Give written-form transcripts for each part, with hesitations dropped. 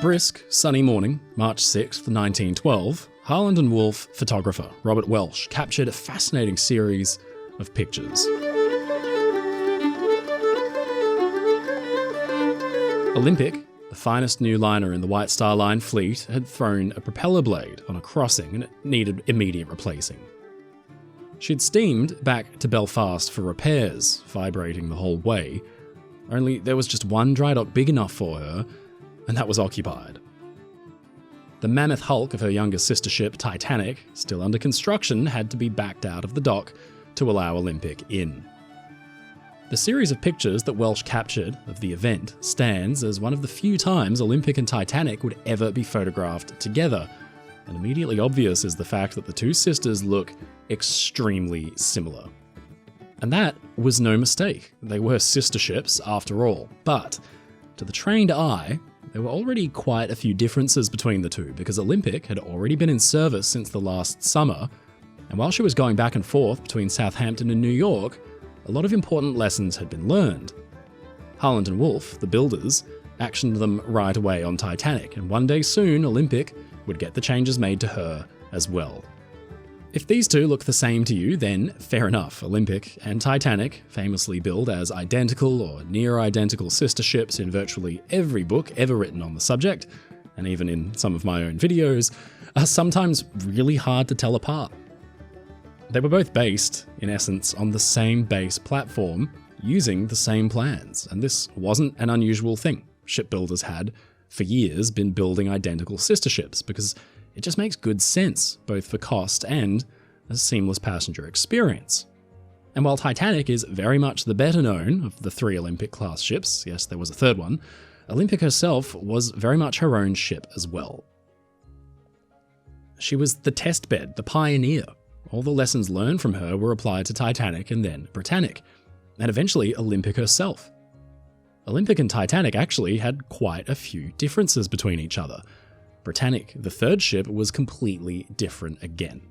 brisk, sunny morning, March 6th, 1912, Harland and Wolff photographer Robert Welsh captured a fascinating series of pictures. Olympic, the finest new liner in the White Star Line fleet, had thrown a propeller blade on a crossing and it needed immediate replacing. She'd steamed back to Belfast for repairs, vibrating the whole way, only there was just one dry dock big enough for her, and that was occupied. The mammoth hulk of her younger sister ship, Titanic, still under construction, had to be backed out of the dock to allow Olympic in. The series of pictures that Welsh captured of the event stands as one of the few times Olympic and Titanic would ever be photographed together, and immediately obvious is the fact that the two sisters look extremely similar. And that was no mistake. They were sister ships after all, but to the trained eye, there were already quite a few differences between the two because Olympic had already been in service since the last summer, and while she was going back and forth between Southampton and New York, a lot of important lessons had been learned. Harland and Wolff, the builders, actioned them right away on Titanic, and one day soon Olympic would get the changes made to her as well. If these two look the same to you, then fair enough. Olympic and Titanic, famously billed as identical or near-identical sister ships in virtually every book ever written on the subject, and even in some of my own videos, are sometimes really hard to tell apart. They were both based, in essence, on the same base platform, using the same plans, and this wasn't an unusual thing. Shipbuilders had, for years, been building identical sister ships because it just makes good sense, both for cost and a seamless passenger experience. And while Titanic is very much the better known of the three Olympic-class ships, yes, there was a third one, Olympic herself was very much her own ship as well. She was the testbed, the pioneer. All the lessons learned from her were applied to Titanic and then Britannic, and eventually Olympic herself. Olympic and Titanic actually had quite a few differences between each other. Britannic, the third ship, was completely different again.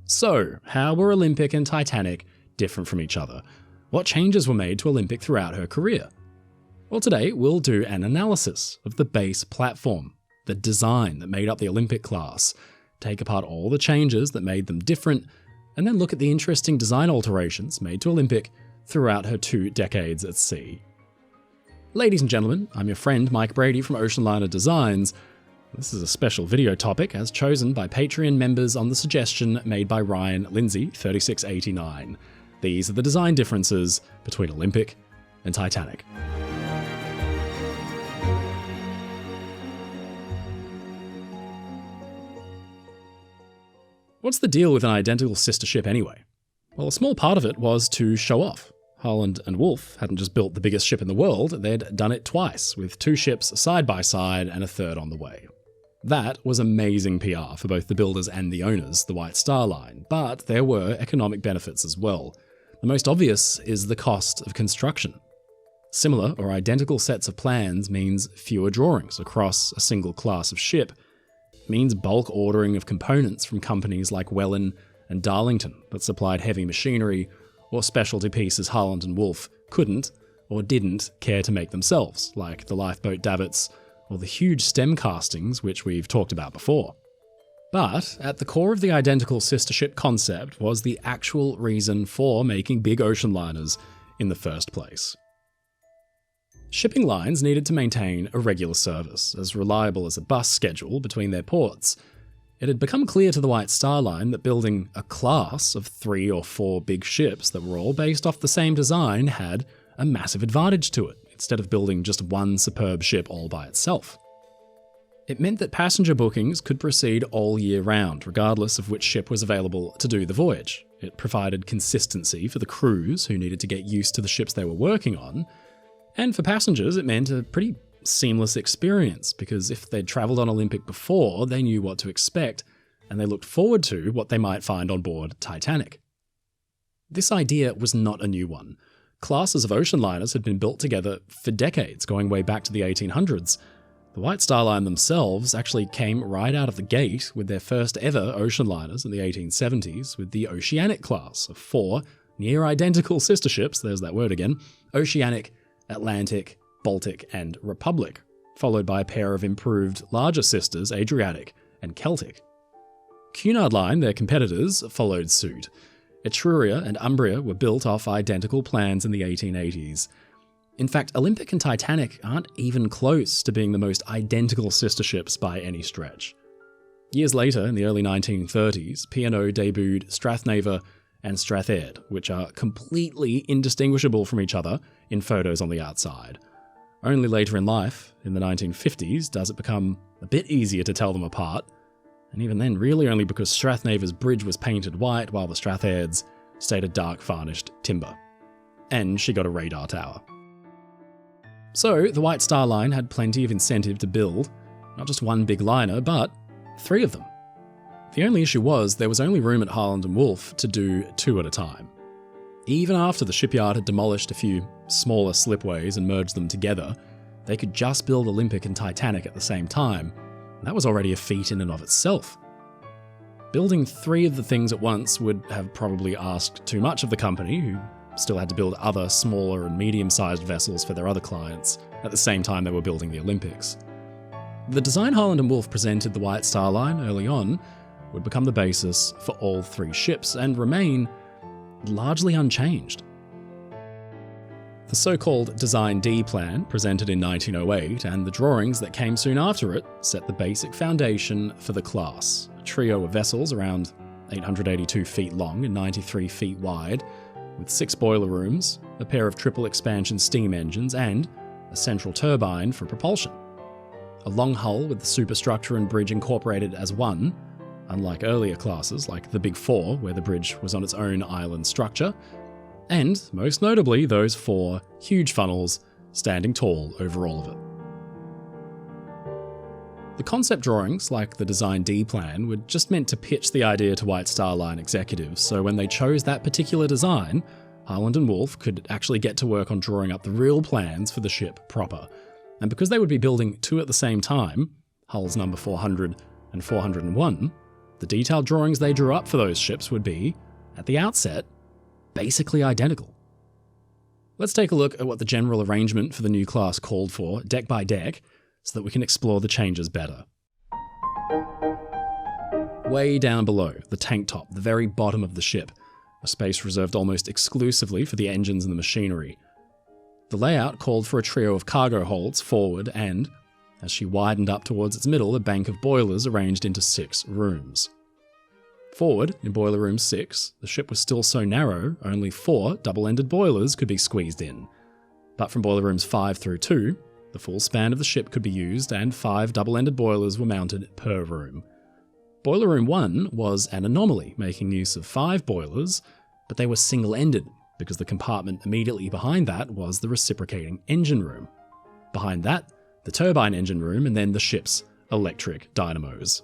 So, how were Olympic and Titanic different from each other? What changes were made to Olympic throughout her career? Well, today we'll do an analysis of the base platform, the design that made up the Olympic class, take apart all the changes that made them different, and then look at the interesting design alterations made to Olympic throughout her 2 decades at sea. Ladies and gentlemen, I'm your friend Mike Brady from Ocean Liner Designs. This is a special video topic as chosen by Patreon members on the suggestion made by Ryan Lindsay 3689. These are the design differences between Olympic and Titanic. What's the deal with an identical sister ship anyway? Well, a small part of it was to show off. Harland and Wolff hadn't just built the biggest ship in the world, they'd done it twice, with 2 ships side by side and a third on the way. That was amazing PR for both the builders and the owners, the White Star Line, but there were economic benefits as well. The most obvious is the cost of construction. Similar or identical sets of plans means fewer drawings across a single class of ship. It means bulk ordering of components from companies like Welland and Darlington that supplied heavy machinery or specialty pieces Harland and Wolff couldn't or didn't care to make themselves, like the lifeboat davits or the huge stem castings which we've talked about before. But at the core of the identical sister ship concept was the actual reason for making big ocean liners in the first place. Shipping lines needed to maintain a regular service, as reliable as a bus schedule between their ports. It had become clear to the White Star Line that building a class of 3 or 4 big ships that were all based off the same design had a massive advantage to it, instead of building just one superb ship all by itself. It meant that passenger bookings could proceed all year round, regardless of which ship was available to do the voyage. It provided consistency for the crews who needed to get used to the ships they were working on, and for passengers it meant a pretty seamless experience, because if they'd travelled on Olympic before, they knew what to expect, and they looked forward to what they might find on board Titanic. This idea was not a new one. Classes of ocean liners had been built together for decades, going way back to the 1800s. The White Star Line themselves actually came right out of the gate with their first ever ocean liners in the 1870s with the Oceanic class of 4 near-identical sister ships, there's that word again, Oceanic, Atlantic, Baltic, and Republic, followed by a pair of improved larger sisters, Adriatic and Celtic. Cunard Line, their competitors, followed suit. Etruria and Umbria were built off identical plans in the 1880s. In fact, Olympic and Titanic aren't even close to being the most identical sister ships by any stretch. Years later, in the early 1930s, P&O debuted Strathnaver and Strathaired, which are completely indistinguishable from each other in photos on the outside. Only later in life, in the 1950s, does it become a bit easier to tell them apart, and even then really only because Strathnaver's bridge was painted white while the Strathaird's stayed a dark varnished timber. And she got a radar tower. So the White Star Line had plenty of incentive to build, not just one big liner, but 3 of them. The only issue was there was only room at Harland and Wolff to do 2 at a time. Even after the shipyard had demolished a few smaller slipways and merged them together, they could just build Olympic and Titanic at the same time, and that was already a feat in and of itself. Building 3 of the things at once would have probably asked too much of the company, who still had to build other smaller and medium-sized vessels for their other clients at the same time they were building the Olympics. The design Harland and Wolff presented the White Star Line early on would become the basis for all 3 ships and remain largely unchanged. The so-called Design D plan, presented in 1908, and the drawings that came soon after it, set the basic foundation for the class, a trio of vessels around 882 feet long and 93 feet wide, with 6 boiler rooms, a pair of triple expansion steam engines, and a central turbine for propulsion. A long hull with the superstructure and bridge incorporated as one, unlike earlier classes like the Big Four, where the bridge was on its own island structure, and, most notably, those 4 huge funnels standing tall over all of it. The concept drawings, like the Design D plan, were just meant to pitch the idea to White Star Line executives, so when they chose that particular design, Harland and Wolff could actually get to work on drawing up the real plans for the ship proper. And because they would be building 2 at the same time, hulls number 400 and 401, the detailed drawings they drew up for those ships would be, at the outset, basically identical. Let's take a look at what the general arrangement for the new class called for, deck by deck, so that we can explore the changes better. Way down below, the tank top, the very bottom of the ship, a space reserved almost exclusively for the engines and the machinery. The layout called for a trio of cargo holds forward and, as she widened up towards its middle, a bank of boilers arranged into 6 rooms. Forward, in boiler room 6, the ship was still so narrow, only 4 double-ended boilers could be squeezed in. But from boiler rooms 5 through 2, the full span of the ship could be used and 5 double-ended boilers were mounted per room. Boiler room 1 was an anomaly, making use of 5 boilers, but they were single-ended, because the compartment immediately behind that was the reciprocating engine room. Behind that, the turbine engine room, and then the ship's electric dynamos.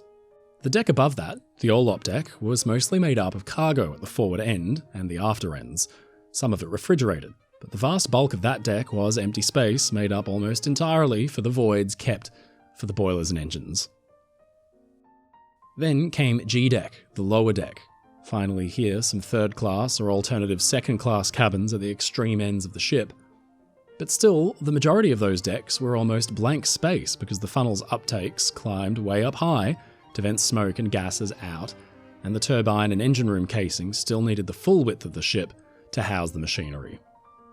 The deck above that, the Orlop deck, was mostly made up of cargo at the forward end and the after ends, some of it refrigerated, but the vast bulk of that deck was empty space made up almost entirely for the voids kept for the boilers and engines. Then came G-deck, the lower deck. Finally here, some third-class or alternative second-class cabins at the extreme ends of the ship. But still, the majority of those decks were almost blank space because the funnel's uptakes climbed way up high to vent smoke and gases out, and the turbine and engine room casings still needed the full width of the ship to house the machinery.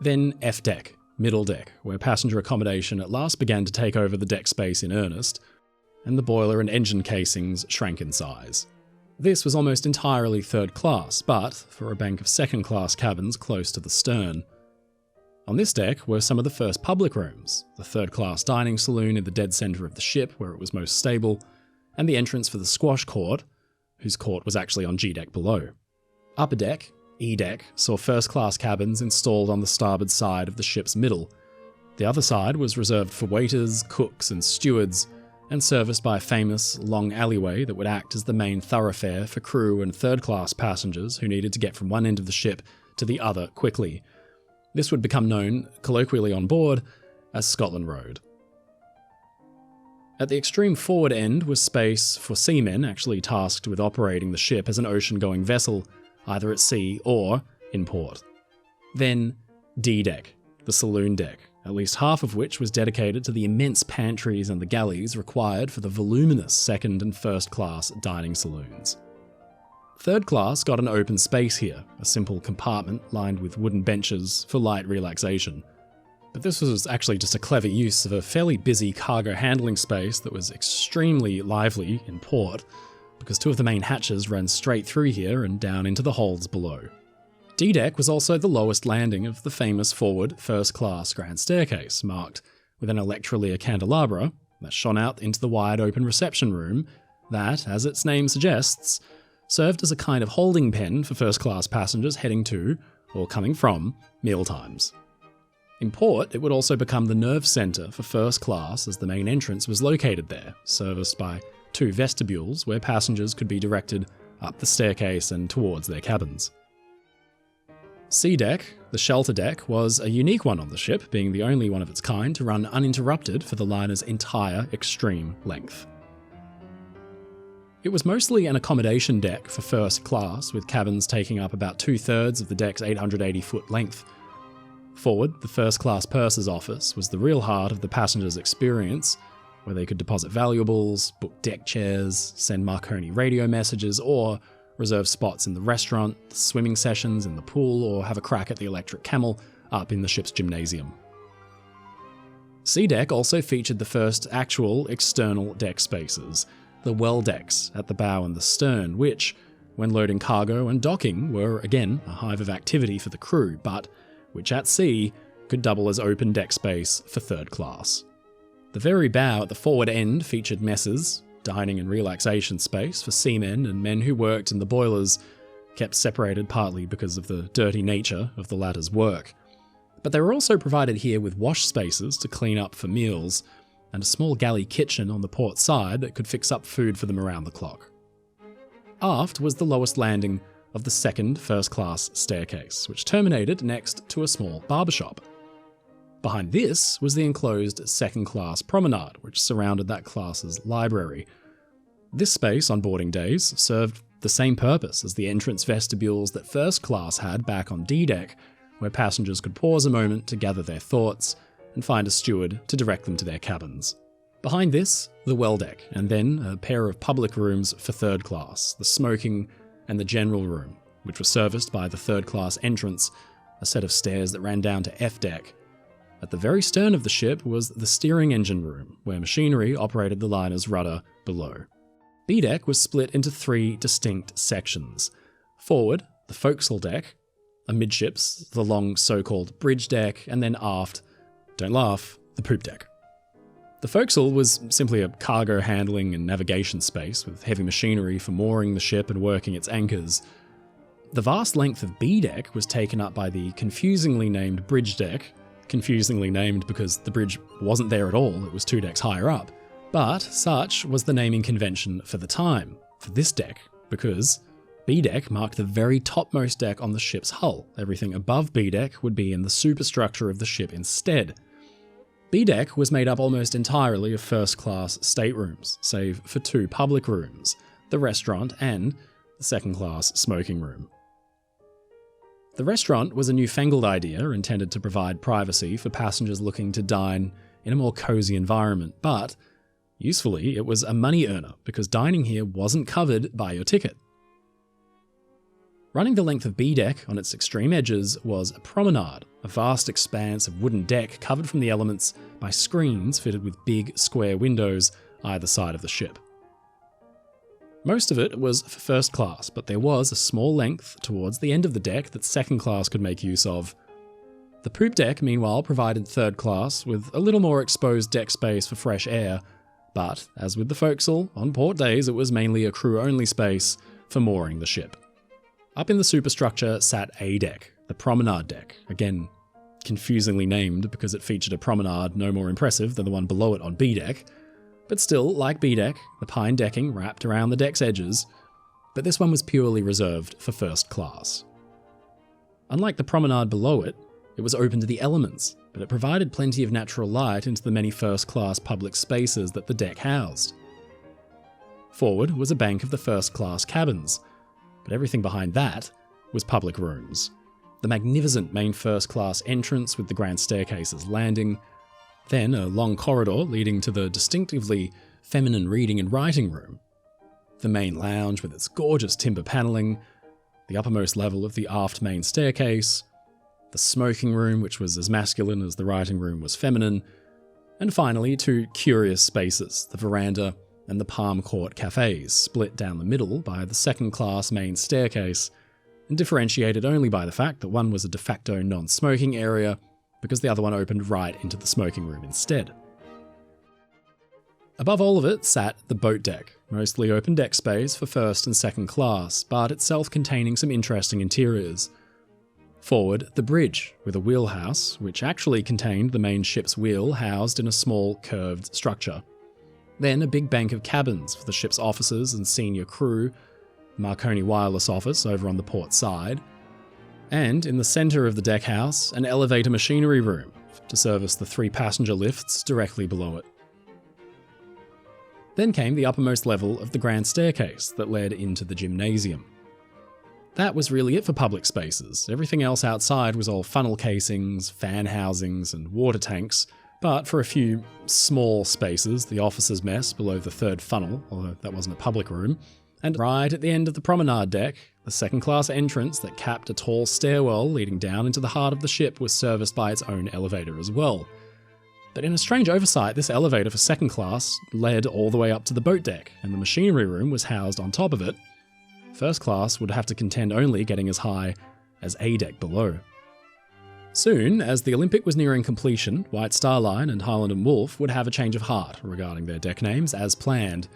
Then F-deck, middle deck, where passenger accommodation at last began to take over the deck space in earnest, and the boiler and engine casings shrank in size. This was almost entirely third class, but for a bank of second-class cabins close to the stern. On this deck were some of the first public rooms, the third-class dining saloon in the dead centre of the ship where it was most stable, and the entrance for the squash court, whose court was actually on G-deck below. Upper deck, E-deck, saw first-class cabins installed on the starboard side of the ship's middle. The other side was reserved for waiters, cooks, and stewards, and serviced by a famous, long alleyway that would act as the main thoroughfare for crew and third-class passengers who needed to get from one end of the ship to the other quickly. This would become known, colloquially on board, as Scotland Road. At the extreme forward end was space for seamen actually tasked with operating the ship as an ocean-going vessel, either at sea or in port. Then D-deck, the saloon deck, at least half of which was dedicated to the immense pantries and the galleys required for the voluminous second and first class dining saloons. Third class got an open space here, a simple compartment lined with wooden benches for light relaxation. But this was actually just a clever use of a fairly busy cargo handling space that was extremely lively in port, because two of the main hatches ran straight through here and down into the holds below. D-deck was also the lowest landing of the famous forward first-class grand staircase, marked with an electrolyre candelabra that shone out into the wide-open reception room that, as its name suggests, served as a kind of holding pen for first-class passengers heading to, or coming from, mealtimes. In port, it would also become the nerve centre for first class, as the main entrance was located there, serviced by two vestibules where passengers could be directed up the staircase and towards their cabins. C-deck, the shelter deck, was a unique one on the ship, being the only one of its kind to run uninterrupted for the liner's entire extreme length. It was mostly an accommodation deck for first class, with cabins taking up about 2/3 of the deck's 880-foot length. Forward, the first-class purser's office was the real heart of the passenger's experience, where they could deposit valuables, book deck chairs, send Marconi radio messages, or reserve spots in the restaurant, swimming sessions in the pool, or have a crack at the electric camel up in the ship's gymnasium. C-deck also featured the first actual external deck spaces, the well decks at the bow and the stern, which, when loading cargo and docking, were again a hive of activity for the crew, but which at sea could double as open deck space for third class. The very bow at the forward end featured messes, dining and relaxation space for seamen and men who worked in the boilers, kept separated partly because of the dirty nature of the latter's work. But they were also provided here with wash spaces to clean up for meals, and a small galley kitchen on the port side that could fix up food for them around the clock. Aft was the lowest landing of the second first-class staircase, which terminated next to a small barbershop. Behind this was the enclosed second-class promenade, which surrounded that class's library. This space on boarding days served the same purpose as the entrance vestibules that first class had back on D-deck, where passengers could pause a moment to gather their thoughts and find a steward to direct them to their cabins. Behind this, the well deck, and then a pair of public rooms for third class, the smoking and the general room, which was serviced by the third class entrance, a set of stairs that ran down to F deck. At the very stern of the ship was the steering engine room, where machinery operated the liner's rudder below. B deck was split into 3 distinct sections. Forward, the forecastle deck, amidships, the long so-called bridge deck, and then aft, don't laugh, the poop deck. The forecastle was simply a cargo handling and navigation space with heavy machinery for mooring the ship and working its anchors. The vast length of B deck was taken up by the confusingly named bridge deck, confusingly named because the bridge wasn't there at all, it was 2 decks higher up, but such was the naming convention for the time, for this deck, because B deck marked the very topmost deck on the ship's hull. Everything above B deck would be in the superstructure of the ship instead. B deck was made up almost entirely of first-class staterooms, save for 2 public rooms, the restaurant and the second-class smoking room. The restaurant was a newfangled idea intended to provide privacy for passengers looking to dine in a more cozy environment, but usefully, it was a money earner because dining here wasn't covered by your ticket. Running the length of B deck on its extreme edges was a promenade, a vast expanse of wooden deck covered from the elements by screens fitted with big square windows either side of the ship. Most of it was for first class, but there was a small length towards the end of the deck that second class could make use of. The poop deck, meanwhile, provided third class with a little more exposed deck space for fresh air, but as with the forecastle, on port days it was mainly a crew-only space for mooring the ship. Up in the superstructure sat A deck, the promenade deck, again confusingly named because it featured a promenade no more impressive than the one below it on B deck, but still, like B deck, the pine decking wrapped around the deck's edges, but this one was purely reserved for first class. Unlike the promenade below it, it was open to the elements, but it provided plenty of natural light into the many first-class public spaces that the deck housed. Forward was a bank of the first-class cabins, but everything behind that was public rooms. the magnificent main first-class entrance with the grand staircase's landing, then a long corridor leading to the distinctively feminine reading and writing room, the main lounge with its gorgeous timber paneling, the uppermost level of the aft main staircase, the smoking room, which was as masculine as the writing room was feminine, and finally two curious spaces, the veranda and the Palm Court cafes, split down the middle by the second-class main staircase, and differentiated only by the fact that one was a de facto non-smoking area because the other one opened right into the smoking room instead. Above all of it sat the boat deck, mostly open deck space for first and second class, but itself containing some interesting interiors. Forward, the bridge, with a wheelhouse, which actually contained the main ship's wheel housed in a small, curved structure. Then a big bank of cabins for the ship's officers and senior crew, Marconi wireless office over on the port side, and in the centre of the deck house, an elevator machinery room to service the 3 passenger lifts directly below it. Then came the uppermost level of the grand staircase that led into the gymnasium. That was really it for public spaces. Everything else outside was all funnel casings, fan housings, and water tanks, but for a few small spaces, the officers' mess below the 3rd funnel, although that wasn't a public room, and right at the end of the promenade deck, the second-class entrance that capped a tall stairwell leading down into the heart of the ship was serviced by its own elevator as well. But in a strange oversight, this elevator for second class led all the way up to the boat deck, and the machinery room was housed on top of it. First class would have to contend only getting as high as A deck below. Soon, as the Olympic was nearing completion, White Star Line and Harland and Wolff would have a change of heart regarding their deck names as planned.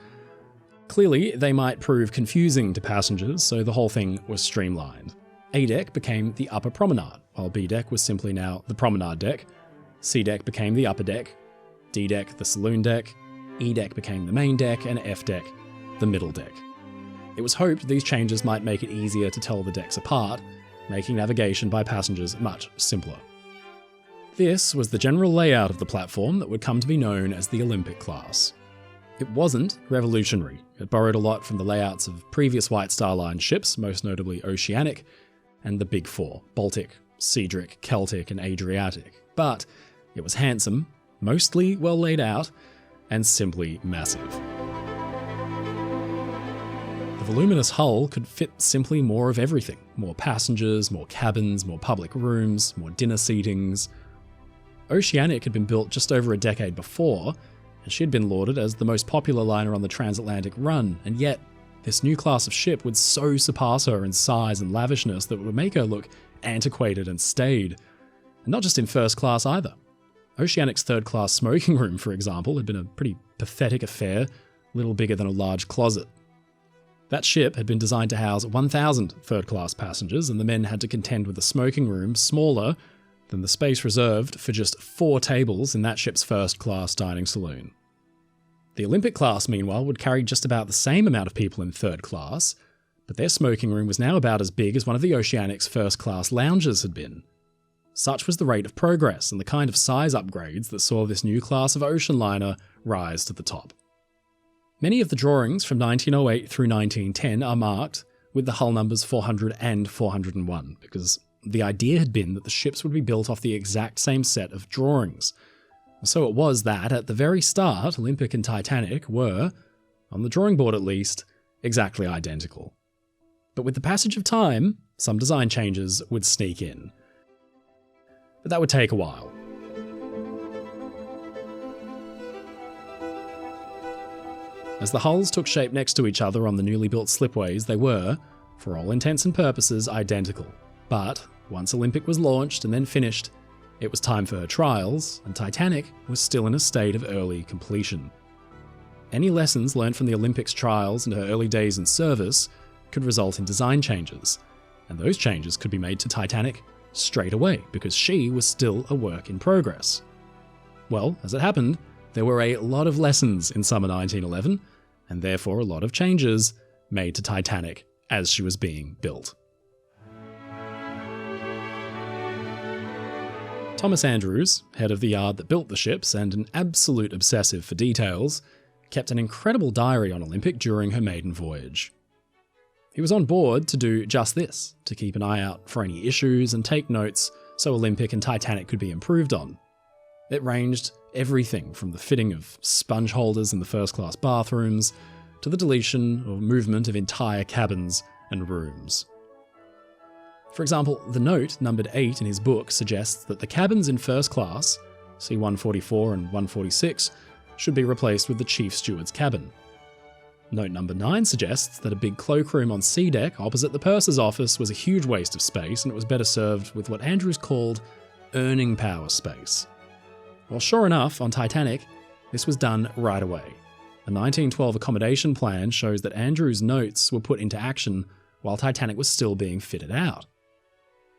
Clearly, they might prove confusing to passengers, so the whole thing was streamlined. A deck became the upper promenade, while B deck was simply now the promenade deck. C deck became the upper deck, D deck the saloon deck, E deck became the main deck, and F deck the middle deck. It was hoped these changes might make it easier to tell the decks apart, making navigation by passengers much simpler. This was the general layout of the platform that would come to be known as the Olympic class. It wasn't revolutionary. It borrowed a lot from the layouts of previous White Star Line ships, most notably Oceanic, and the Big Four, Baltic, Cedric, Celtic, and Adriatic. But it was handsome, mostly well laid out, and simply massive. The voluminous hull could fit simply more of everything. More passengers, more cabins, more public rooms, more dinner seatings. Oceanic had been built just over a decade before, and she had been lauded as the most popular liner on the transatlantic run, and yet this new class of ship would so surpass her in size and lavishness that it would make her look antiquated and staid. And not just in first class either. Oceanic's third-class smoking room, for example, had been a pretty pathetic affair, little bigger than a large closet. That ship had been designed to house 1,000 third-class passengers, and the men had to contend with a smoking room smaller than the space reserved for just 4 tables in that ship's first-class dining saloon. The Olympic class, meanwhile, would carry just about the same amount of people in third class, but their smoking room was now about as big as one of the Oceanic's first-class lounges had been. Such was the rate of progress and the kind of size upgrades that saw this new class of ocean liner rise to the top. Many of the drawings from 1908 through 1910 are marked with the hull numbers 400 and 401, because the idea had been that the ships would be built off the exact same set of drawings. So it was that, at the very start, Olympic and Titanic were, on the drawing board at least, exactly identical. But with the passage of time, some design changes would sneak in. But that would take a while. As the hulls took shape next to each other on the newly built slipways, they were, for all intents and purposes, identical. But once Olympic was launched and then finished, it was time for her trials, and Titanic was still in a state of early completion. Any lessons learned from the Olympic's trials and her early days in service could result in design changes, and those changes could be made to Titanic straight away, because she was still a work in progress. Well, as it happened, there were a lot of lessons in summer 1911, and therefore a lot of changes made to Titanic as she was being built. Thomas Andrews, head of the yard that built the ships and an absolute obsessive for details, kept an incredible diary on Olympic during her maiden voyage. He was on board to do just this, to keep an eye out for any issues and take notes so Olympic and Titanic could be improved on. It ranged everything from the fitting of sponge holders in the first-class bathrooms to the deletion or movement of entire cabins and rooms. For example, the note numbered 8 in his book suggests that the cabins in first class, C-144 and 146, should be replaced with the chief steward's cabin. Note number 9 suggests that a big cloakroom on C deck opposite the purser's office was a huge waste of space and it was better served with what Andrews called earning power space. Well, sure enough, on Titanic, this was done right away. A 1912 accommodation plan shows that Andrews' notes were put into action while Titanic was still being fitted out.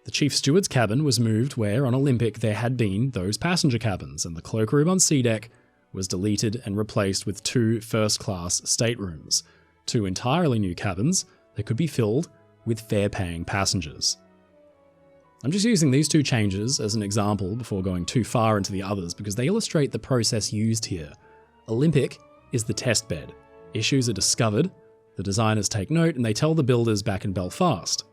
The chief steward's cabin was moved where on Olympic there had been those passenger cabins, and the cloakroom on C deck was deleted and replaced with 2 first-class staterooms, 2 entirely new cabins that could be filled with fare-paying passengers. I'm just using these 2 changes as an example before going too far into the others because they illustrate the process used here. Olympic is the test bed. Issues are discovered, the designers take note, and they tell the builders back in Belfast.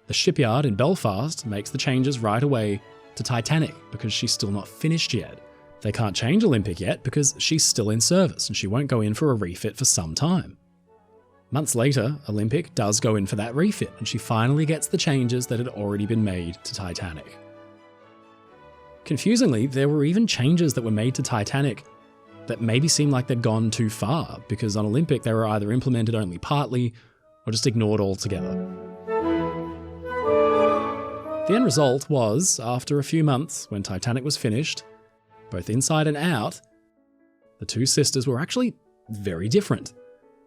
The shipyard in Belfast makes the changes right away to Titanic because she's still not finished yet. They can't change Olympic yet because she's still in service and she won't go in for a refit for some time. Months later, Olympic does go in for that refit and she finally gets the changes that had already been made to Titanic. Confusingly, there were even changes that were made to Titanic that maybe seemed like they'd gone too far because on Olympic they were either implemented only partly or just ignored altogether. The end result was, after a few months, when Titanic was finished, both inside and out, the 2 sisters were actually very different.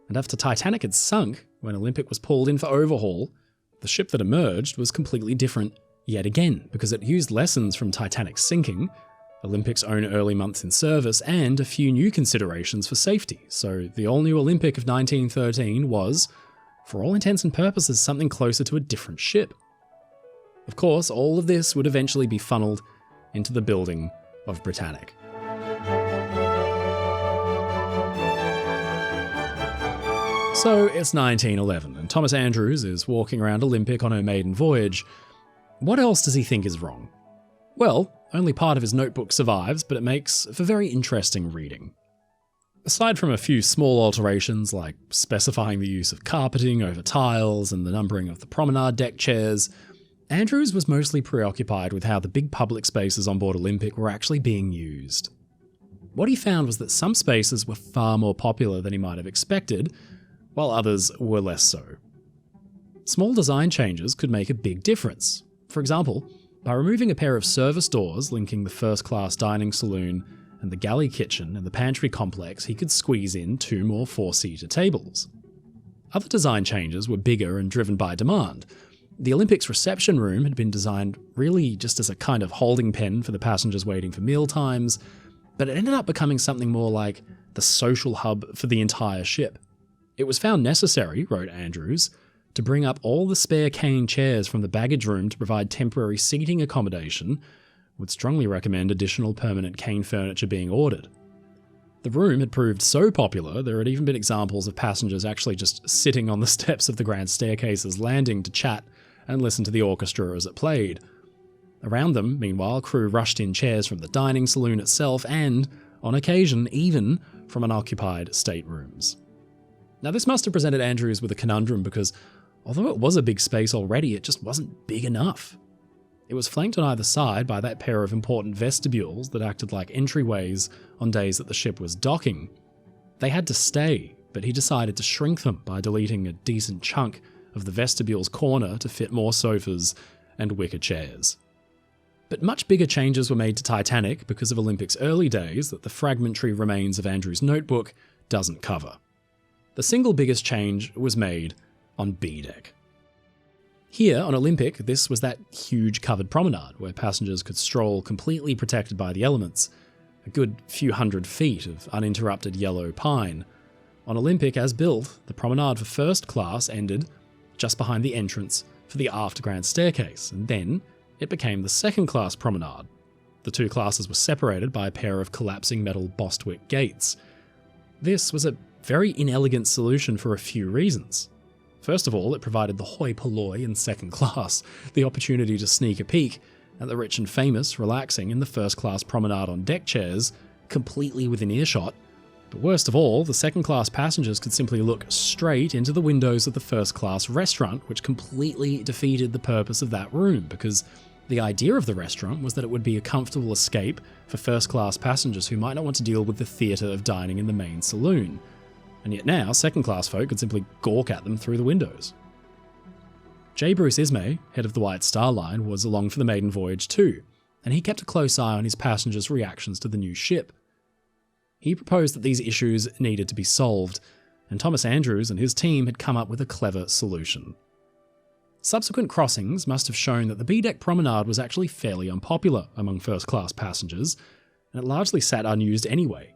And after Titanic had sunk, when Olympic was pulled in for overhaul, the ship that emerged was completely different yet again, because it used lessons from Titanic's sinking, Olympic's own early months in service, and a few new considerations for safety. So the all-new Olympic of 1913 was, for all intents and purposes, something closer to a different ship. Of course, all of this would eventually be funneled into the building of Britannic. So it's 1911, and Thomas Andrews is walking around Olympic on her maiden voyage. What else does he think is wrong? Well, only part of his notebook survives, but it makes for very interesting reading. Aside from a few small alterations like specifying the use of carpeting over tiles and the numbering of the promenade deck chairs, Andrews was mostly preoccupied with how the big public spaces on board Olympic were actually being used. What he found was that some spaces were far more popular than he might have expected, while others were less so. Small design changes could make a big difference. For example, by removing a pair of service doors linking the first-class dining saloon and the galley kitchen and the pantry complex, he could squeeze in 2 more 4-seater tables. Other design changes were bigger and driven by demand. The Olympic's reception room had been designed really just as a kind of holding pen for the passengers waiting for meal times, but it ended up becoming something more like the social hub for the entire ship. It was found necessary, wrote Andrews, to bring up all the spare cane chairs from the baggage room to provide temporary seating accommodation, would strongly recommend additional permanent cane furniture being ordered. The room had proved so popular, there had even been examples of passengers actually just sitting on the steps of the grand staircase's landing to chat and listen to the orchestra as it played. Around them, meanwhile, crew rushed in chairs from the dining saloon itself and, on occasion, even from unoccupied staterooms. Now, this must have presented Andrews with a conundrum because, although it was a big space already, it just wasn't big enough. It was flanked on either side by that pair of important vestibules that acted like entryways on days that the ship was docking. They had to stay, but he decided to shrink them by deleting a decent chunk of the vestibule's corner to fit more sofas and wicker chairs. But much bigger changes were made to Titanic because of Olympic's early days that the fragmentary remains of Andrews' notebook doesn't cover. The single biggest change was made on B deck. Here on Olympic, this was that huge covered promenade where passengers could stroll completely protected by the elements, a good few hundred feet of uninterrupted yellow pine. On Olympic, as built, the promenade for first class ended just behind the entrance for the aft grand staircase, and then it became the second class promenade. The 2 classes were separated by a pair of collapsing metal Bostwick gates. This was a very inelegant solution for a few reasons. First of all, it provided the hoi polloi in second class the opportunity to sneak a peek at the rich and famous relaxing in the first-class promenade on deck chairs, completely within earshot. But worst of all, the second-class passengers could simply look straight into the windows of the first-class restaurant, which completely defeated the purpose of that room, because the idea of the restaurant was that it would be a comfortable escape for first-class passengers who might not want to deal with the theatre of dining in the main saloon. And yet now, second-class folk could simply gawk at them through the windows. J. Bruce Ismay, head of the White Star Line, was along for the maiden voyage too, and he kept a close eye on his passengers' reactions to the new ship. He proposed that these issues needed to be solved, and Thomas Andrews and his team had come up with a clever solution. Subsequent crossings must have shown that the B-deck promenade was actually fairly unpopular among first-class passengers, and it largely sat unused anyway.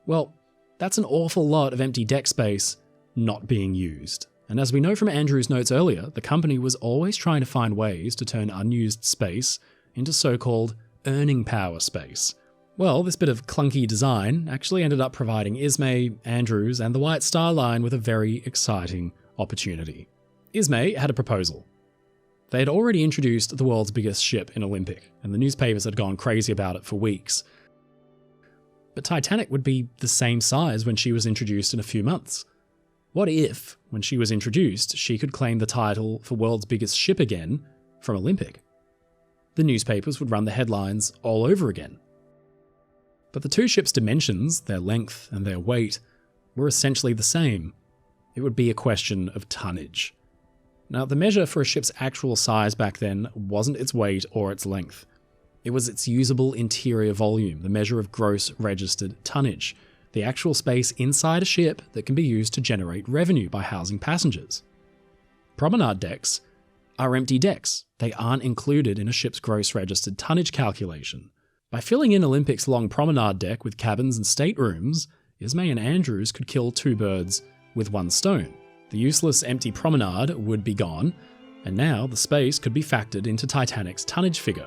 Well, that's an awful lot of empty deck space not being used. And as we know from Andrew's notes earlier, the company was always trying to find ways to turn unused space into so-called earning power space. Well, this bit of clunky design actually ended up providing Ismay, Andrews, and the White Star Line with a very exciting opportunity. Ismay had a proposal. They had already introduced the world's biggest ship in Olympic, and the newspapers had gone crazy about it for weeks. But Titanic would be the same size when she was introduced in a few months. What if, when she was introduced, she could claim the title for world's biggest ship again from Olympic? The newspapers would run the headlines all over again. But the two ships' dimensions, their length and their weight, were essentially the same. It would be a question of tonnage. Now, the measure for a ship's actual size back then wasn't its weight or its length. It was its usable interior volume, the measure of gross registered tonnage, the actual space inside a ship that can be used to generate revenue by housing passengers. Promenade decks are empty decks. They aren't included in a ship's gross registered tonnage calculation. By filling in Olympic's long promenade deck with cabins and staterooms, Ismay and Andrews could kill two birds with one stone. The useless empty promenade would be gone, and now the space could be factored into Titanic's tonnage figure.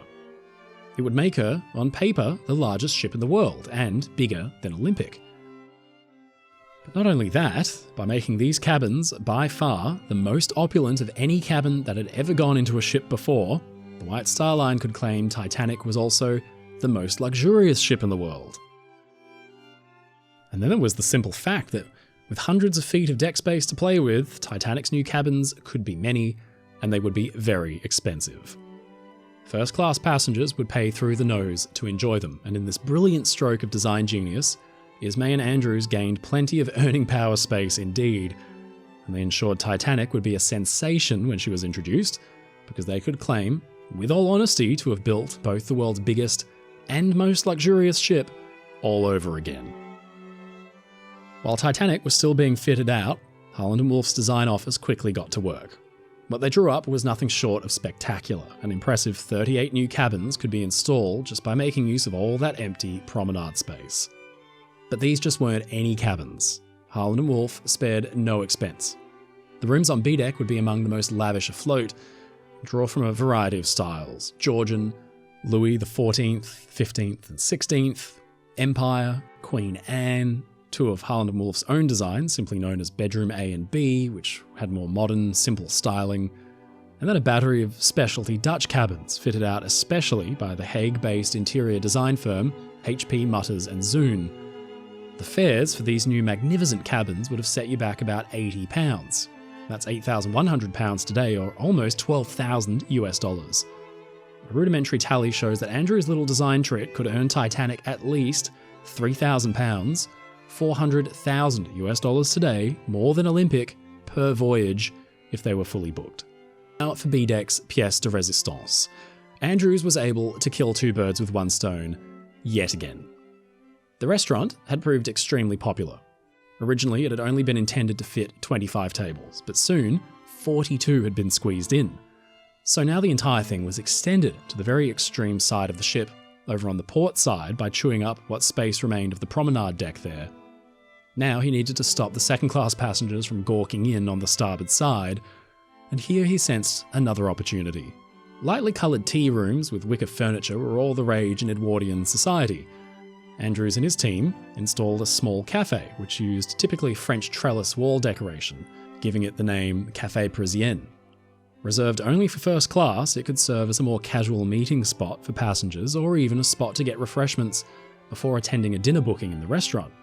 It would make her, on paper, the largest ship in the world, and bigger than Olympic. But not only that, by making these cabins by far the most opulent of any cabin that had ever gone into a ship before, the White Star Line could claim Titanic was also the most luxurious ship in the world. And then there was the simple fact that with hundreds of feet of deck space to play with, Titanic's new cabins could be many, and they would be very expensive. First-class passengers would pay through the nose to enjoy them, and in this brilliant stroke of design genius, Ismay and Andrews gained plenty of earning power space indeed, and they ensured Titanic would be a sensation when she was introduced, because they could claim, with all honesty, to have built both the world's biggest and most luxurious ship all over again. While Titanic was still being fitted out, Harland & Wolff's design office quickly got to work. What they drew up was nothing short of spectacular. An impressive 38 new cabins could be installed just by making use of all that empty promenade space. But these just weren't any cabins. Harland & Wolff spared no expense. The rooms on B-deck would be among the most lavish afloat, draw from a variety of styles: Georgian, Louis XIV, XV and XVI, Empire, Queen Anne, two of Harland & Wolff's own designs, simply known as Bedroom A and B, which had more modern, simple styling, and then a battery of specialty Dutch cabins fitted out especially by the Hague-based interior design firm HP Mutters & Zoon. The fares for these new magnificent cabins would have set you back about £80. That's £8,100 today, or almost $12,000 US. A rudimentary tally shows that Andrew's little design trick could earn Titanic at least £3,000, $400,000 US today, more than Olympic, per voyage, if they were fully booked. Now for B-deck's pièce de résistance. Andrews was able to kill two birds with one stone, yet again. The restaurant had proved extremely popular. Originally, it had only been intended to fit 25 tables, but soon, 42 had been squeezed in. So now the entire thing was extended to the very extreme side of the ship, over on the port side, by chewing up what space remained of the promenade deck there. Now he needed to stop the second-class passengers from gawking in on the starboard side, and here he sensed another opportunity. Lightly coloured tea rooms with wicker furniture were all the rage in Edwardian society. Andrews and his team installed a small cafe, which used typically French trellis wall decoration, giving it the name Café Parisien. Reserved only for first class, it could serve as a more casual meeting spot for passengers or even a spot to get refreshments before attending a dinner booking in the restaurant.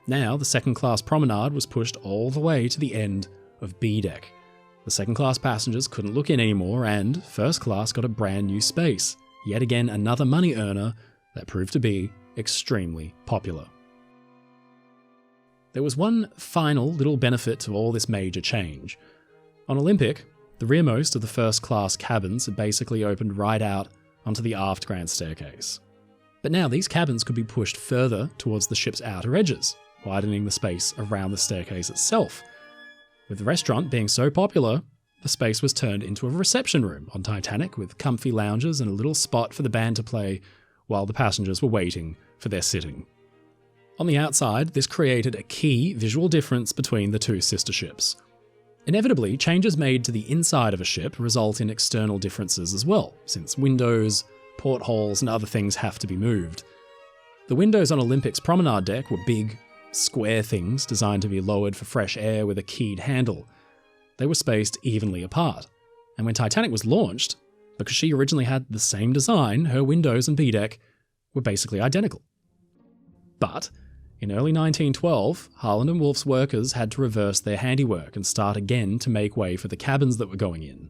Now, the second-class promenade was pushed all the way to the end of B deck. The second-class passengers couldn't look in anymore, and first class got a brand new space. Yet again, another money earner that proved to be extremely popular. There was one final little benefit to all this major change. On Olympic, the rearmost of the first-class cabins had basically opened right out onto the aft grand staircase. But now these cabins could be pushed further towards the ship's outer edges, widening the space around the staircase itself. With the restaurant being so popular, the space was turned into a reception room on Titanic with comfy lounges and a little spot for the band to play while the passengers were waiting for their sitting. On the outside, this created a key visual difference between the two sister ships. Inevitably, changes made to the inside of a ship result in external differences as well, since windows, portholes, and other things have to be moved. The windows on Olympic's promenade deck were big, square things designed to be lowered for fresh air with a keyed handle. They were spaced evenly apart, and when Titanic was launched, because she originally had the same design, her windows and B-deck were basically identical. But in early 1912, Harland and Wolff's workers had to reverse their handiwork and start again to make way for the cabins that were going in.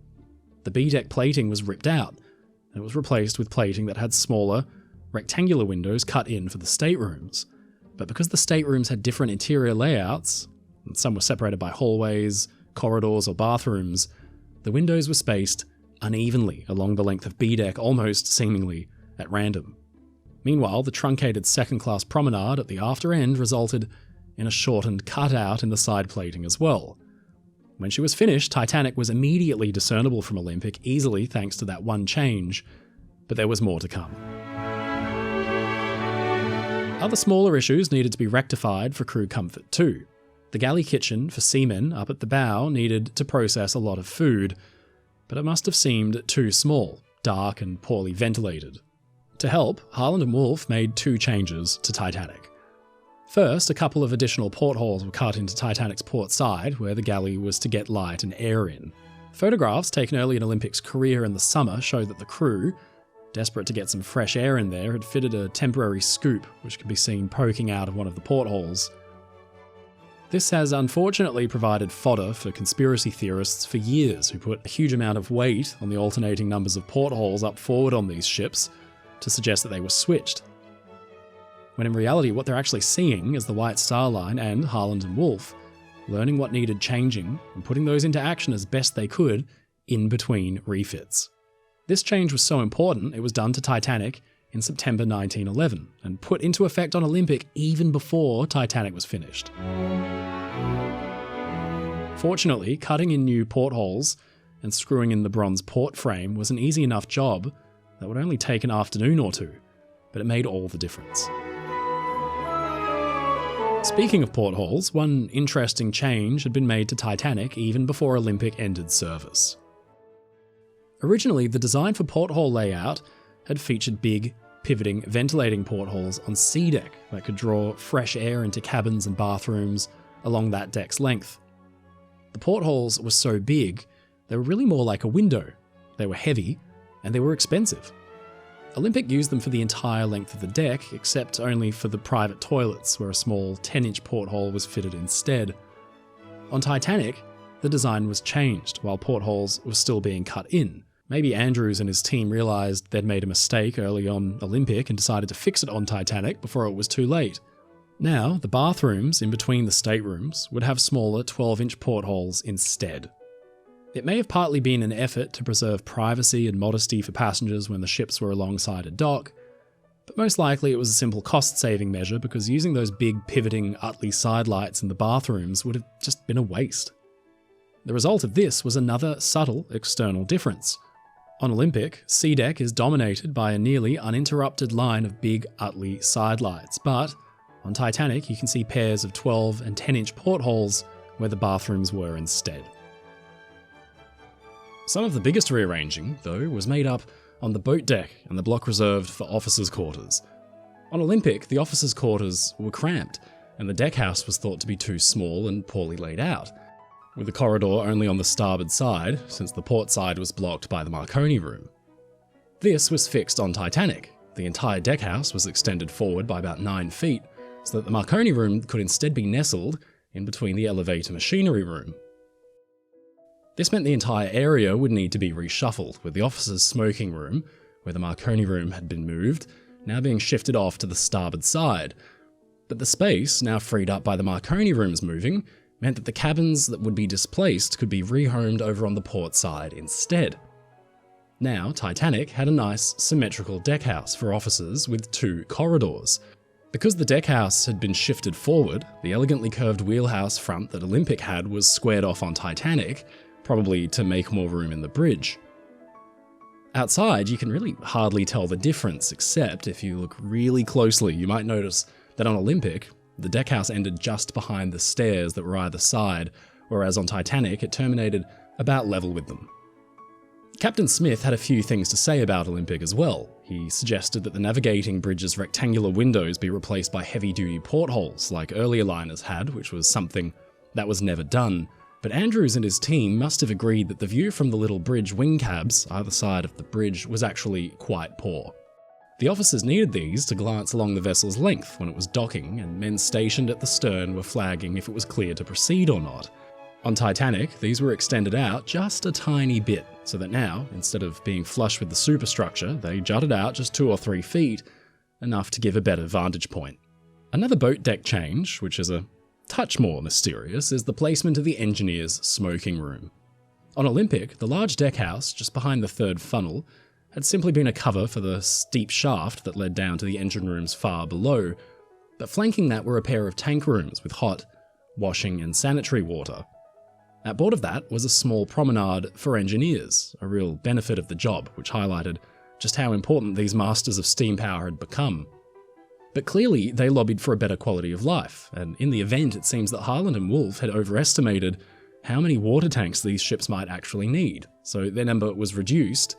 The B-deck plating was ripped out, and it was replaced with plating that had smaller, rectangular windows cut in for the staterooms. But because the staterooms had different interior layouts, and some were separated by hallways, corridors, or bathrooms, the windows were spaced unevenly along the length of B-deck, almost seemingly at random. Meanwhile, the truncated second-class promenade at the after end resulted in a shortened cutout in the side plating as well. When she was finished, Titanic was immediately discernible from Olympic, easily thanks to that one change, but there was more to come. Other smaller issues needed to be rectified for crew comfort too. The galley kitchen for seamen up at the bow needed to process a lot of food, but it must have seemed too small, dark and poorly ventilated. To help, Harland and Wolff made two changes to Titanic. First, a couple of additional portholes were cut into Titanic's port side, where the galley was to get light and air in. Photographs taken early in Olympic's career in the summer showed that the crew, desperate to get some fresh air in there, had fitted a temporary scoop, which could be seen poking out of one of the portholes. This has unfortunately provided fodder for conspiracy theorists for years, who put a huge amount of weight on the alternating numbers of portholes up forward on these ships to suggest that they were switched. When in reality what they're actually seeing is the White Star Line and Harland and Wolff learning what needed changing and putting those into action as best they could in between refits. This change was so important it was done to Titanic in September 1911 and put into effect on Olympic even before Titanic was finished. Fortunately, cutting in new portholes and screwing in the bronze port frame was an easy enough job that would only take an afternoon or two, but it made all the difference. Speaking of portholes, one interesting change had been made to Titanic even before Olympic ended service. Originally, the design for porthole layout had featured big, pivoting, ventilating portholes on C deck that could draw fresh air into cabins and bathrooms along that deck's length. The portholes were so big, they were really more like a window. They were heavy, and they were expensive. Olympic used them for the entire length of the deck, except only for the private toilets, where a small 10-inch porthole was fitted instead. On Titanic, the design was changed, while portholes were still being cut in. Maybe Andrews and his team realised they'd made a mistake early on Olympic and decided to fix it on Titanic before it was too late. Now, the bathrooms in between the staterooms would have smaller 12-inch portholes instead. It may have partly been an effort to preserve privacy and modesty for passengers when the ships were alongside a dock, but most likely it was a simple cost-saving measure because using those big pivoting Utley sidelights in the bathrooms would have just been a waste. The result of this was another subtle external difference. On Olympic, C deck is dominated by a nearly uninterrupted line of big Utley sidelights, but on Titanic you can see pairs of 12 and 10-inch portholes where the bathrooms were instead. Some of the biggest rearranging, though, was made up on the boat deck and the block reserved for officers' quarters. On Olympic, the officers' quarters were cramped, and the deckhouse was thought to be too small and poorly laid out. with the corridor only on the starboard side, since the port side was blocked by the Marconi room. This was fixed on Titanic. The entire deckhouse was extended forward by about 9 feet, so that the Marconi room could instead be nestled in between the elevator machinery room. This meant the entire area would need to be reshuffled, with the officers' smoking room, where the Marconi room had been moved, now being shifted off to the starboard side. But the space, now freed up by the Marconi rooms moving, meant that the cabins that would be displaced could be rehomed over on the port side instead. Now, Titanic had a nice, symmetrical deckhouse for officers with 2 corridors. Because the deckhouse had been shifted forward, the elegantly curved wheelhouse front that Olympic had was squared off on Titanic, probably to make more room in the bridge. Outside, you can really hardly tell the difference, except if you look really closely, you might notice that on Olympic, the deckhouse ended just behind the stairs that were either side, whereas on Titanic it terminated about level with them. Captain Smith had a few things to say about Olympic as well. He suggested that the navigating bridge's rectangular windows be replaced by heavy-duty portholes like earlier liners had, which was something that was never done. But Andrews and his team must have agreed that the view from the little bridge wing cabs either side of the bridge was actually quite poor. The officers needed these to glance along the vessel's length when it was docking, and men stationed at the stern were flagging if it was clear to proceed or not. On Titanic, these were extended out just a tiny bit, so that now, instead of being flush with the superstructure, they jutted out just 2 or 3 feet, enough to give a better vantage point. Another boat deck change, which is a touch more mysterious, is the placement of the engineer's smoking room. On Olympic, the large deckhouse, just behind the 3rd funnel, had simply been a cover for the steep shaft that led down to the engine rooms far below, but flanking that were a pair of tank rooms with hot, washing and sanitary water. At board of that was a small promenade for engineers, a real benefit of the job, which highlighted just how important these masters of steam power had become. But clearly they lobbied for a better quality of life, and in the event it seems that Harland and Wolff had overestimated how many water tanks these ships might actually need, so their number was reduced,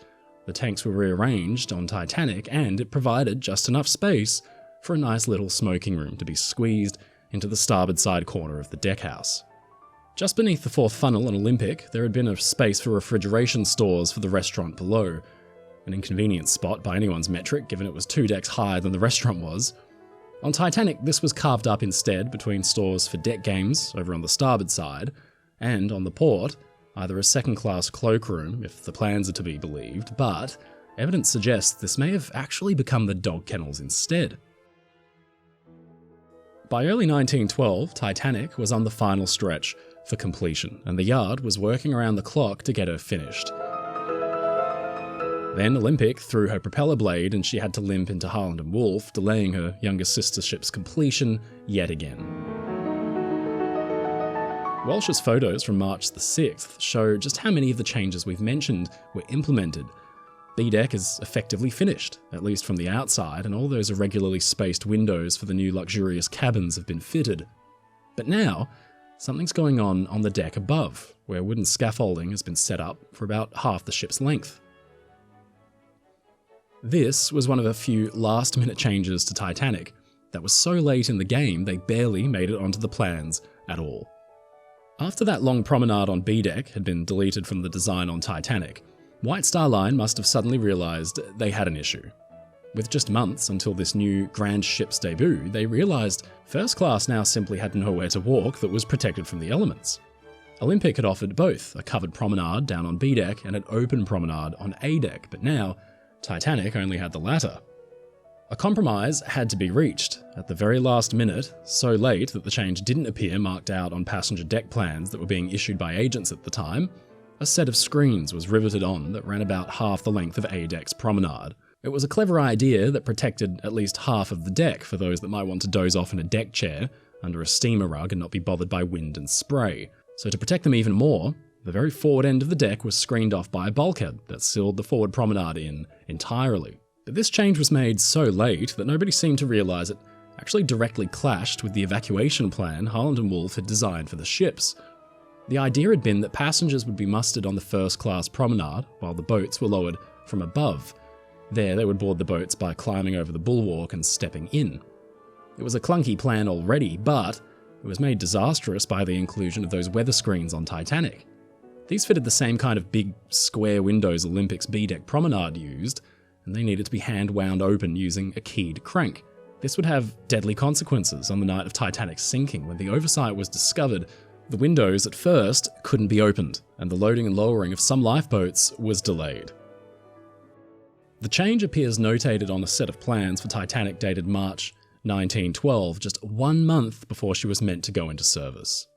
the tanks were rearranged on Titanic, and it provided just enough space for a nice little smoking room to be squeezed into the starboard side corner of the deckhouse. Just beneath the 4th funnel on Olympic, there had been a space for refrigeration stores for the restaurant below, an inconvenient spot by anyone's metric given it was 2 decks higher than the restaurant was. On Titanic, this was carved up instead between stores for deck games over on the starboard side, and on the port, either a second-class cloakroom, if the plans are to be believed, but evidence suggests this may have actually become the dog kennels instead. By early 1912, Titanic was on the final stretch for completion, and the yard was working around the clock to get her finished. Then Olympic threw her propeller blade and she had to limp into Harland and Wolff, delaying her younger sister ship's completion yet again. Walsh's photos from March the 6th show just how many of the changes we've mentioned were implemented. B-deck is effectively finished, at least from the outside, and all those irregularly spaced windows for the new luxurious cabins have been fitted. But now, something's going on the deck above, where wooden scaffolding has been set up for about half the ship's length. This was one of a few last-minute changes to Titanic that was so late in the game they barely made it onto the plans at all. After that long promenade on B-deck had been deleted from the design on Titanic, White Star Line must have suddenly realised they had an issue. With just months until this new grand ship's debut, they realised First Class now simply had nowhere to walk that was protected from the elements. Olympic had offered both a covered promenade down on B-deck and an open promenade on A-deck, but now Titanic only had the latter. A compromise had to be reached at the very last minute, so late that the change didn't appear marked out on passenger deck plans that were being issued by agents at the time. A set of screens was riveted on that ran about half the length of A-deck's promenade. It was a clever idea that protected at least half of the deck for those that might want to doze off in a deck chair under a steamer rug and not be bothered by wind and spray. So to protect them even more, the very forward end of the deck was screened off by a bulkhead that sealed the forward promenade in entirely. But this change was made so late that nobody seemed to realise it actually directly clashed with the evacuation plan Harland and Wolff had designed for the ships. The idea had been that passengers would be mustered on the first-class promenade while the boats were lowered from above. There they would board the boats by climbing over the bulwark and stepping in. It was a clunky plan already, but It was made disastrous by the inclusion of those weather screens on Titanic. These fitted the same kind of big, square windows Olympic's B-deck promenade used, and they needed to be hand-wound open using a keyed crank. This would have deadly consequences on the night of Titanic's sinking. When the oversight was discovered, the windows at first couldn't be opened, and the loading and lowering of some lifeboats was delayed. The change appears notated on a set of plans for Titanic dated March 1912, just 1 month before she was meant to go into service.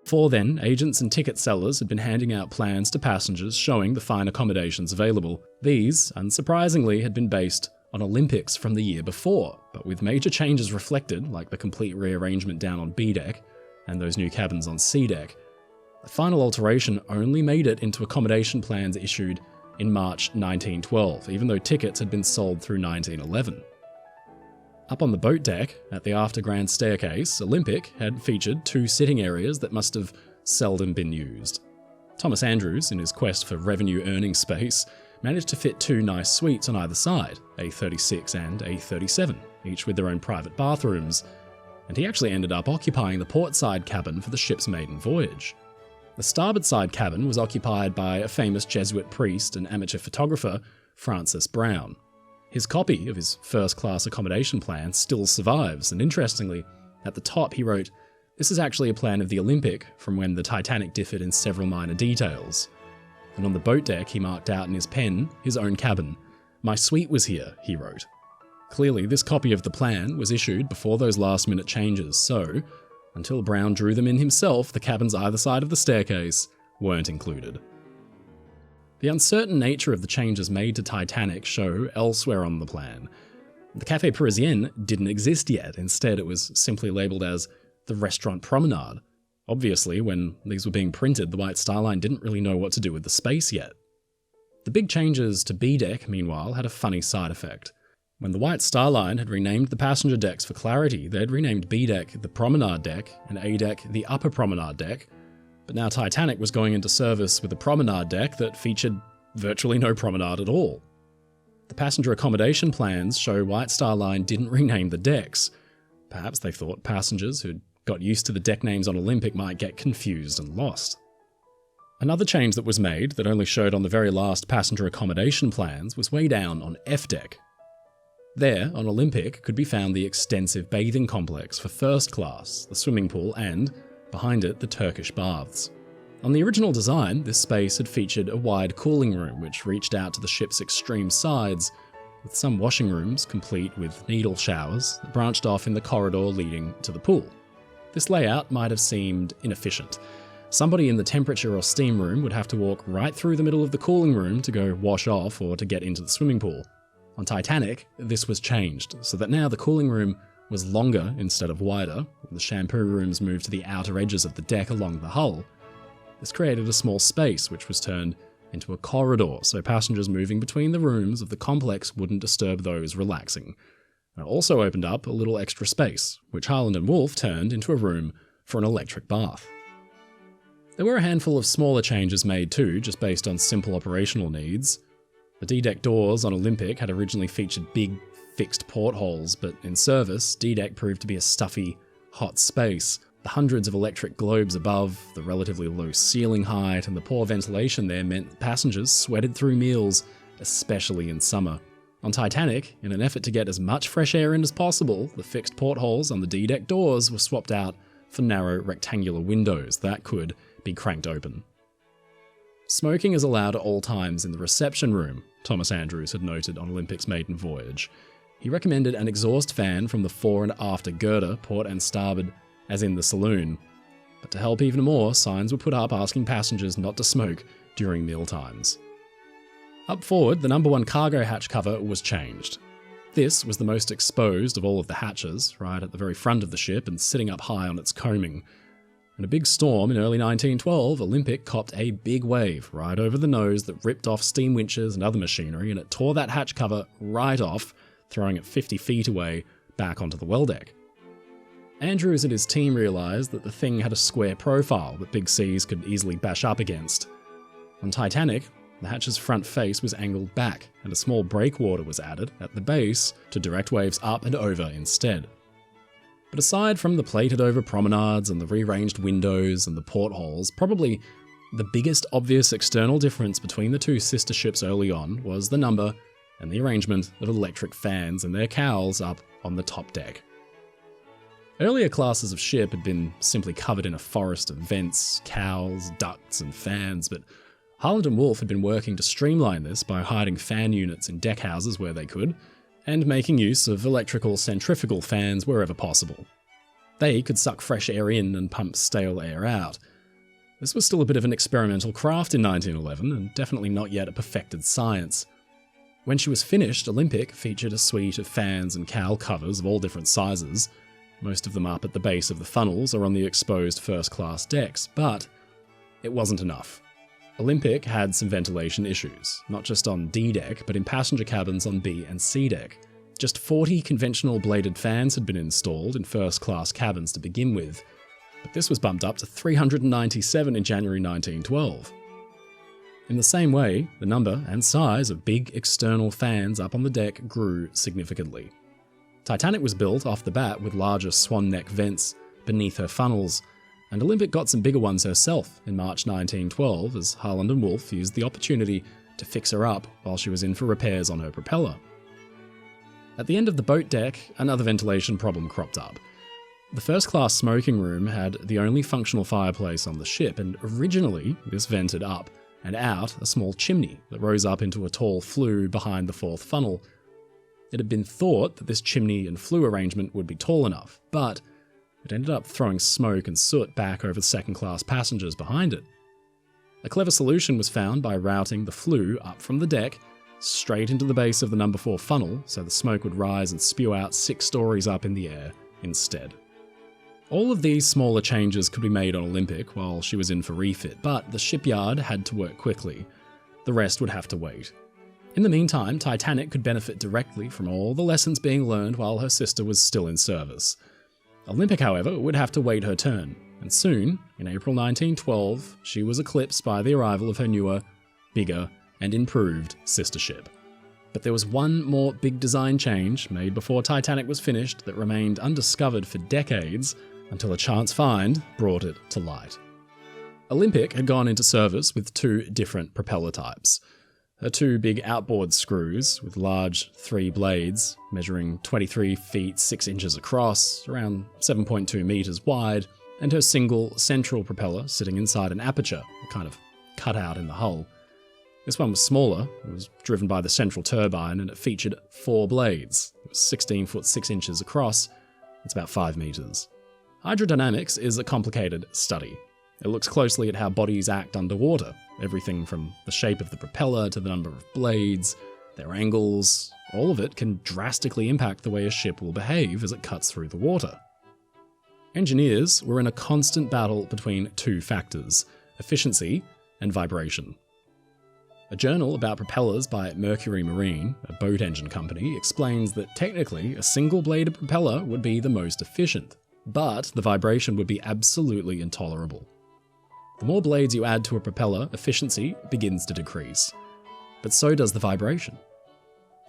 Before then, agents and ticket sellers had been handing out plans to passengers showing the fine accommodations available. These, unsurprisingly, had been based on Olympics from the year before, but with major changes reflected, like the complete rearrangement down on B-deck and those new cabins on C-deck. The final alteration only made it into accommodation plans issued in March 1912, even though tickets had been sold through 1911. Up on the boat deck, at the after grand staircase, Olympic had featured 2 sitting areas that must have seldom been used. Thomas Andrews, in his quest for revenue-earning space, managed to fit 2 nice suites on either side, A36 and A37, each with their own private bathrooms, and he actually ended up occupying the portside cabin for the ship's maiden voyage. The starboard side cabin was occupied by a famous Jesuit priest and amateur photographer, Francis Brown. His copy of his first-class accommodation plan still survives, and interestingly, at the top he wrote, "This is actually a plan of the Olympic from when the Titanic differed in several minor details." And on the boat deck he marked out in his pen his own cabin. "My suite was here," he wrote. Clearly, this copy of the plan was issued before those last-minute changes, so, until Brown drew them in himself, the cabins either side of the staircase weren't included. The uncertain nature of the changes made to Titanic show elsewhere on the plan. The Café Parisien didn't exist yet. Instead, it was simply labelled as the Restaurant Promenade. Obviously, when these were being printed, the White Star Line didn't really know what to do with the space yet. The big changes to B-deck, meanwhile, had a funny side effect. When the White Star Line had renamed the passenger decks for clarity, they'd renamed B-deck the Promenade Deck and A-deck the Upper Promenade Deck, but now Titanic was going into service with a promenade deck that featured virtually no promenade at all. The passenger accommodation plans show White Star Line didn't rename the decks. Perhaps they thought passengers who'd got used to the deck names on Olympic might get confused and lost. Another change that was made, that only showed on the very last passenger accommodation plans, was way down on F-deck. There, on Olympic, could be found the extensive bathing complex for first class, the swimming pool and, behind it, the Turkish baths. On the original design, this space had featured a wide cooling room which reached out to the ship's extreme sides, with some washing rooms complete with needle showers that branched off in the corridor leading to the pool. This layout might have seemed inefficient. Somebody in the temperature or steam room would have to walk right through the middle of the cooling room to go wash off or to get into the swimming pool. On Titanic, this was changed, so that now the cooling room was longer instead of wider, with the shampoo rooms moved to the outer edges of the deck along the hull. This created a small space which was turned into a corridor, so passengers moving between the rooms of the complex wouldn't disturb those relaxing. And it also opened up a little extra space, which Harland and Wolff turned into a room for an electric bath. There were a handful of smaller changes made too, just based on simple operational needs. The D-deck doors on Olympic had originally featured big, fixed portholes, but in service, D-deck proved to be a stuffy, hot space. The hundreds of electric globes above, the relatively low ceiling height, and the poor ventilation there meant that passengers sweated through meals, especially in summer. On Titanic, in an effort to get as much fresh air in as possible, the fixed portholes on the D-deck doors were swapped out for narrow rectangular windows that could be cranked open. Smoking is allowed at all times in the reception room, Thomas Andrews had noted on Olympic's maiden voyage. He recommended an exhaust fan from the fore and after girder, port and starboard, as in the saloon. But to help even more, signs were put up asking passengers not to smoke during mealtimes. Up forward, the number 1 cargo hatch cover was changed. This was the most exposed of all of the hatches, right at the very front of the ship and sitting up high on its coaming. In a big storm in early 1912, Olympic copped a big wave right over the nose that ripped off steam winches and other machinery, and it tore that hatch cover right off, throwing it 50 feet away back onto the well deck. Andrews and his team realised that the thing had a square profile that big seas could easily bash up against. On Titanic, the hatch's front face was angled back, and a small breakwater was added at the base to direct waves up and over instead. But aside from the plated over promenades and the rearranged windows and the portholes, probably the biggest obvious external difference between the two sister ships early on was the number and the arrangement of electric fans and their cowls up on the top deck. Earlier classes of ship had been simply covered in a forest of vents, cowls, ducts and fans, but Harland and Wolff had been working to streamline this by hiding fan units in deck houses where they could, and making use of electrical centrifugal fans wherever possible. They could suck fresh air in and pump stale air out. This was still a bit of an experimental craft in 1911, and definitely not yet a perfected science. When she was finished, Olympic featured a suite of fans and cowl covers of all different sizes, most of them up at the base of the funnels or on the exposed first-class decks, but it wasn't enough. Olympic had some ventilation issues, not just on D deck, but in passenger cabins on B and C deck. Just 40 conventional bladed fans had been installed in first-class cabins to begin with, but this was bumped up to 397 in January 1912. In the same way, the number and size of big external fans up on the deck grew significantly. Titanic was built off the bat with larger swan neck vents beneath her funnels, and Olympic got some bigger ones herself in March 1912 as Harland and Wolff used the opportunity to fix her up while she was in for repairs on her propeller. At the end of the boat deck, another ventilation problem cropped up. The first-class smoking room had the only functional fireplace on the ship, and originally this vented up and out a small chimney that rose up into a tall flue behind the fourth funnel. It had been thought that this chimney and flue arrangement would be tall enough, but it ended up throwing smoke and soot back over the second-class passengers behind it. A clever solution was found by routing the flue up from the deck straight into the base of the number 4 funnel so the smoke would rise and spew out 6 stories up in the air instead. All of these smaller changes could be made on Olympic while she was in for refit, but the shipyard had to work quickly. The rest would have to wait. In the meantime, Titanic could benefit directly from all the lessons being learned while her sister was still in service. Olympic, however, would have to wait her turn, and soon, in April 1912, she was eclipsed by the arrival of her newer, bigger, and improved sister ship. But there was one more big design change made before Titanic was finished that remained undiscovered for decades until a chance find brought it to light. Olympic had gone into service with 2 different propeller types. Her 2 big outboard screws with large 3 blades measuring 23 feet 6 inches across, around 7.2 meters wide, and her single central propeller sitting inside an aperture, a kind of cutout in the hull. This one was smaller, it was driven by the central turbine, and it featured 4 blades. It was 16 foot 6 inches across, it's about 5 meters. Hydrodynamics is a complicated study. It looks closely at how bodies act underwater, everything from the shape of the propeller to the number of blades, their angles, all of it can drastically impact the way a ship will behave as it cuts through the water. Engineers were in a constant battle between 2 factors, efficiency and vibration. A journal about propellers by Mercury Marine, a boat engine company, explains that technically a single-bladed propeller would be the most efficient, but the vibration would be absolutely intolerable. The more blades you add to a propeller, efficiency begins to decrease. But so does the vibration.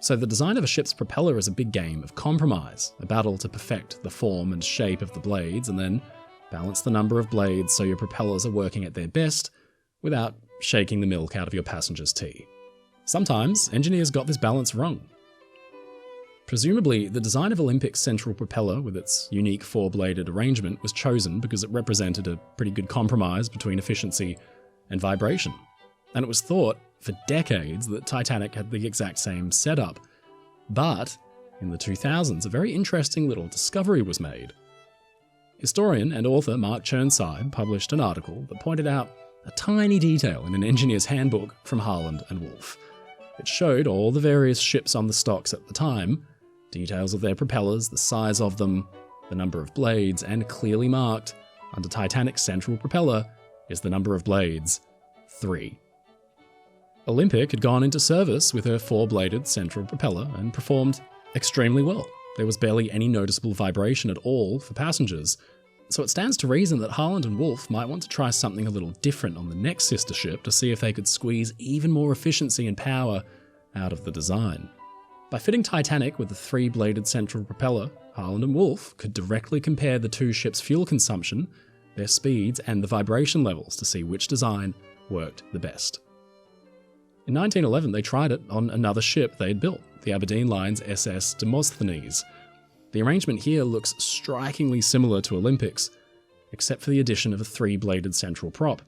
So the design of a ship's propeller is a big game of compromise, a battle to perfect the form and shape of the blades and then balance the number of blades so your propellers are working at their best without shaking the milk out of your passenger's tea. Sometimes engineers got this balance wrong. Presumably, the design of Olympic's central propeller with its unique 4-bladed arrangement was chosen because it represented a pretty good compromise between efficiency and vibration. And it was thought for decades that Titanic had the exact same setup. But in the 2000s, a very interesting little discovery was made. Historian and author Mark Chirnside published an article that pointed out a tiny detail in an engineer's handbook from Harland and Wolff. It showed all the various ships on the stocks at the time, details of their propellers, the size of them, the number of blades, and clearly marked, under Titanic's central propeller, is the number of blades, 3. Olympic had gone into service with her 4-bladed central propeller and performed extremely well. There was barely any noticeable vibration at all for passengers, so it stands to reason that Harland and Wolff might want to try something a little different on the next sister ship to see if they could squeeze even more efficiency and power out of the design. By fitting Titanic with a 3-bladed central propeller, Harland and Wolff could directly compare the two ships' fuel consumption, their speeds, and the vibration levels to see which design worked the best. In 1911, they tried it on another ship they had built, the Aberdeen Line's SS Demosthenes. The arrangement here looks strikingly similar to Olympic's, except for the addition of a 3-bladed central prop.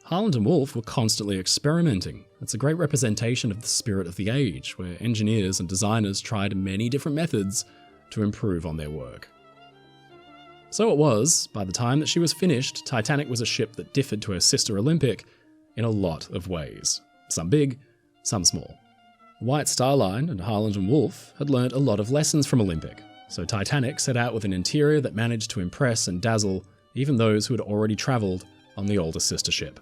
Harland and Wolff were constantly experimenting. It's a great representation of the spirit of the age, where engineers and designers tried many different methods to improve on their work. So it was, by the time that she was finished, Titanic was a ship that differed to her sister Olympic in a lot of ways. Some big, some small. White Star Line and Harland and Wolff had learnt a lot of lessons from Olympic, so Titanic set out with an interior that managed to impress and dazzle even those who had already travelled on the older sister ship.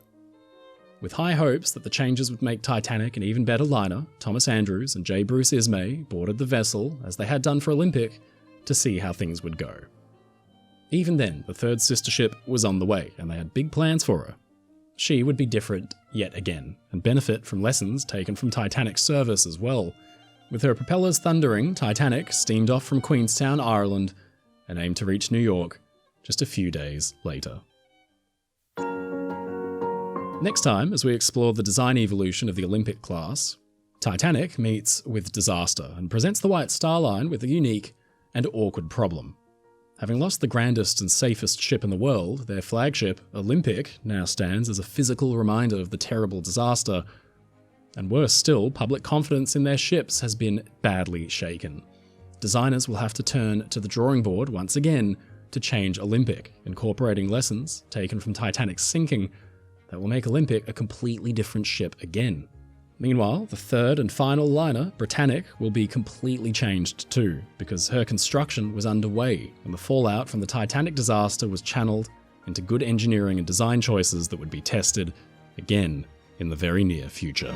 With high hopes that the changes would make Titanic an even better liner, Thomas Andrews and J. Bruce Ismay boarded the vessel, as they had done for Olympic, to see how things would go. Even then, the third sister ship was on the way, and they had big plans for her. She would be different yet again, and benefit from lessons taken from Titanic's service as well. With her propellers thundering, Titanic steamed off from Queenstown, Ireland, and aimed to reach New York just a few days later. Next time, as we explore the design evolution of the Olympic class, Titanic meets with disaster and presents the White Star Line with a unique and awkward problem. Having lost the grandest and safest ship in the world, their flagship, Olympic, now stands as a physical reminder of the terrible disaster. And worse still, public confidence in their ships has been badly shaken. Designers will have to turn to the drawing board once again to change Olympic, incorporating lessons taken from Titanic's sinking that will make Olympic a completely different ship again. Meanwhile, the third and final liner, Britannic, will be completely changed too, because her construction was underway, and the fallout from the Titanic disaster was channeled into good engineering and design choices that would be tested again in the very near future.